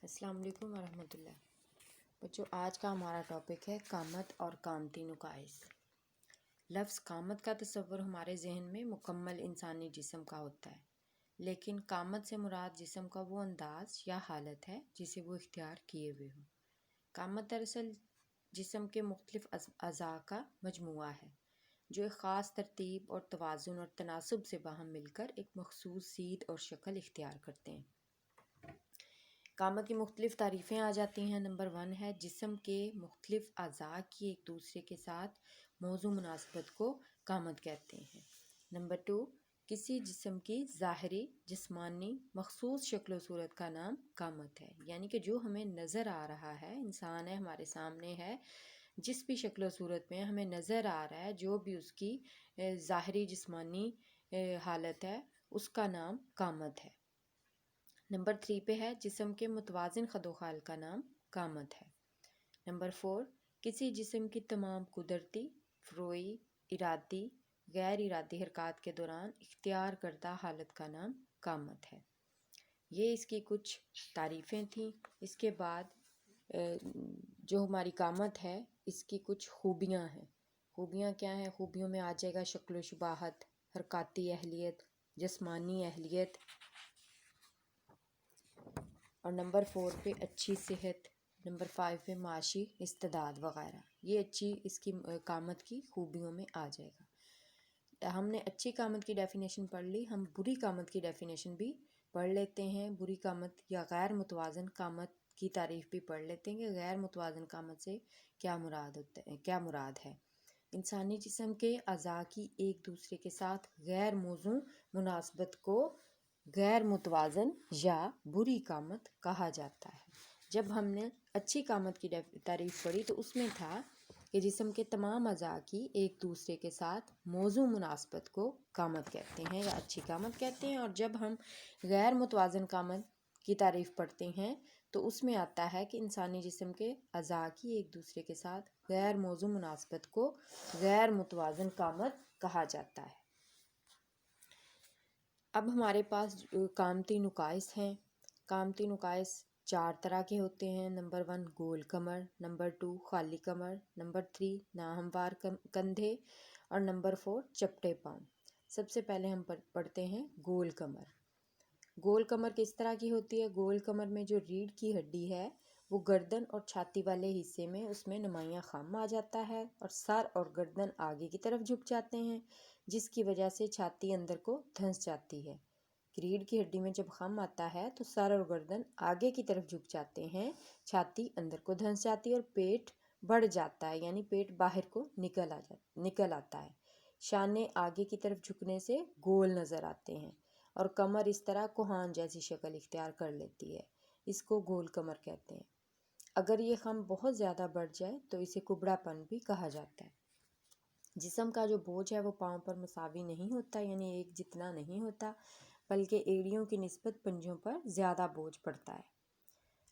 السلام علیکم ورحمۃ اللہ۔ بچوں، آج کا ہمارا ٹاپک ہے قامت اور قامتی نقائص۔ لفظ قامت کا تصور ہمارے ذہن میں مکمل انسانی جسم کا ہوتا ہے، لیکن قامت سے مراد جسم کا وہ انداز یا حالت ہے جسے وہ اختیار کیے ہوئے ہو۔ قامت دراصل جسم کے مختلف اعضاء کا مجموعہ ہے جو ایک خاص ترتیب اور توازن اور تناسب سے باہم مل کر ایک مخصوص سیدھ اور شکل اختیار کرتے ہیں۔ قامت کی مختلف تعریفیں آ جاتی ہیں۔ نمبر 1 ہے جسم کے مختلف اعضاء کی ایک دوسرے کے ساتھ موزوں مناسبت کو قامت کہتے ہیں۔ نمبر 2 کسی جسم کی ظاہری جسمانی مخصوص شکل و صورت کا نام قامت ہے، یعنی کہ جو ہمیں نظر آ رہا ہے، انسان ہے ہمارے سامنے ہے، جس بھی شکل و صورت میں ہمیں نظر آ رہا ہے، جو بھی اس کی ظاہری جسمانی حالت ہے، اس کا نام قامت ہے۔ نمبر 3 پہ ہے جسم کے متوازن خد و خال کا نام قامت ہے۔ نمبر 4 کسی جسم کی تمام قدرتی، فروئی، ارادی، غیر ارادی حرکات کے دوران اختیار کردہ حالت کا نام قامت ہے۔ یہ اس کی کچھ تعریفیں تھیں۔ اس کے بعد جو ہماری قامت ہے اس کی کچھ خوبیاں ہیں۔ خوبیاں کیا ہیں؟ خوبیوں میں آ جائے گا شکل و شباہت، حرکاتی اہلیت، جسمانی اہلیت، اور نمبر 4 پہ اچھی صحت، نمبر 5 پہ معاشی استعداد وغیرہ۔ یہ اچھی اس کی قامت کی خوبیوں میں آ جائے گا۔ ہم نے اچھی قامت کی ڈیفینیشن پڑھ لی، ہم بری قامت کی ڈیفینیشن بھی پڑھ لیتے ہیں۔ بری قامت یا غیر متوازن قامت کی تعریف بھی پڑھ لیتے ہیں کہ غیر متوازن قامت سے کیا مراد ہے۔ انسانی جسم کے اعضاء کی ایک دوسرے کے ساتھ غیر موزوں مناسبت کو غیر متوازن یا بری قامت کہا جاتا ہے۔ جب ہم نے اچھی قامت کی تعریف پڑھی تو اس میں تھا کہ جسم کے تمام اعضاء کی ایک دوسرے کے ساتھ موزوں مناسبت کو قامت کہتے ہیں یا اچھی قامت کہتے ہیں، اور جب ہم غیر متوازن قامت کی تعریف پڑھتے ہیں تو اس میں آتا ہے کہ انسانی جسم کے اعضاء کی ایک دوسرے کے ساتھ غیر موزوں مناسبت کو غیر متوازن قامت کہا جاتا ہے۔ اب ہمارے پاس قامتی نقائص ہیں۔ قامتی نقائص 4 طرح کے ہوتے ہیں۔ نمبر 1 گول کمر، نمبر 2 خالی کمر، نمبر 3 ناہموار کندھے، اور نمبر 4 چپٹے پاؤں۔ سب سے پہلے ہم پڑھتے ہیں گول کمر۔ گول کمر کس طرح کی ہوتی ہے؟ گول کمر میں جو ریڑھ کی ہڈی ہے وہ گردن اور چھاتی والے حصے میں اس میں نمایاں خم آ جاتا ہے اور سر اور گردن آگے کی طرف جھک جاتے ہیں، جس کی وجہ سے چھاتی اندر کو دھنس جاتی ہے۔ ریڑھ کی ہڈی میں جب خم آتا ہے تو سر اور گردن آگے کی طرف جھک جاتے ہیں، چھاتی اندر کو دھنس جاتی ہے اور پیٹ بڑھ جاتا ہے، یعنی پیٹ باہر کو نکل آتا ہے۔ شانے آگے کی طرف جھکنے سے گول نظر آتے ہیں اور کمر اس طرح کوہان جیسی شکل اختیار کر لیتی ہے۔ اس کو گول کمر کہتے ہیں۔ اگر یہ خم بہت زیادہ بڑھ جائے تو اسے کبڑا پن بھی کہا جاتا ہے۔ جسم کا جو بوجھ ہے وہ پاؤں پر مساوی نہیں ہوتا، یعنی ایک جتنا نہیں ہوتا، بلکہ ایڑیوں کی نسبت پنجوں پر زیادہ بوجھ پڑتا ہے۔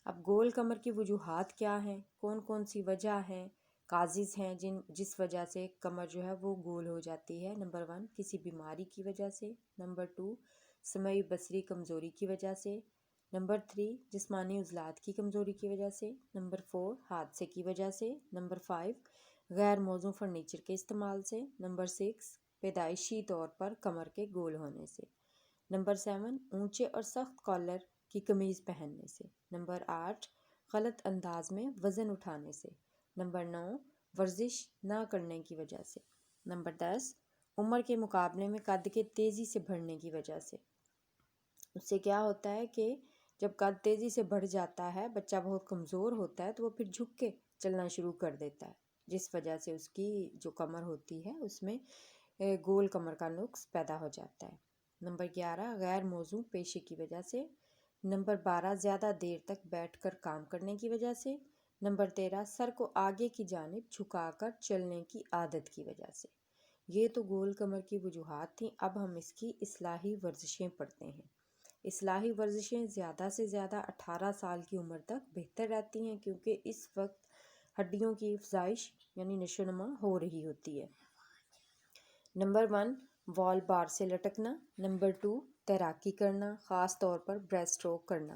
اب گول کمر کی وجوہات کیا ہیں؟ کون کون سی وجہ ہیں، کازز ہیں جس وجہ سے کمر جو ہے وہ گول ہو جاتی ہے؟ نمبر 1 کسی بیماری کی وجہ سے، نمبر 2 سمعی بصری کمزوری کی وجہ سے، نمبر 3 جسمانی عضلات کی کمزوری کی وجہ سے، نمبر 4 حادثے کی وجہ سے، نمبر 5 غیر موزوں فرنیچر کے استعمال سے، نمبر 6 پیدائشی طور پر کمر کے گول ہونے سے، نمبر 7 اونچے اور سخت کالر کی قمیض پہننے سے، نمبر 8 غلط انداز میں وزن اٹھانے سے، نمبر 9 ورزش نہ کرنے کی وجہ سے، نمبر 10 عمر کے مقابلے میں قد کے تیزی سے بڑھنے کی وجہ سے۔ اس سے کیا ہوتا ہے کہ جب قد تیزی سے بڑھ جاتا ہے، بچہ بہت کمزور ہوتا ہے تو وہ پھر جھک کے چلنا شروع کر دیتا ہے، جس وجہ سے اس کی جو کمر ہوتی ہے اس میں گول کمر کا نقص پیدا ہو جاتا ہے۔ نمبر 11 غیر موزوں پیشے کی وجہ سے، نمبر 12 زیادہ دیر تک بیٹھ کر کام کرنے کی وجہ سے، نمبر 13 سر کو آگے کی جانب جھکا کر چلنے کی عادت کی وجہ سے۔ یہ تو گول کمر کی وجوہات تھیں۔ اب ہم اس کی اصلاحی ورزشیں پڑھتے ہیں۔ اصلاحی ورزشیں زیادہ سے زیادہ 18 سال کی عمر تک بہتر رہتی ہیں، کیونکہ اس وقت ہڈیوں کی افزائش یعنی نشو و نما ہو رہی ہوتی ہے۔ نمبر 1 وال بار سے لٹکنا، نمبر 2 تیراکی کرنا، خاص طور پر بریسٹ اسٹروک کرنا،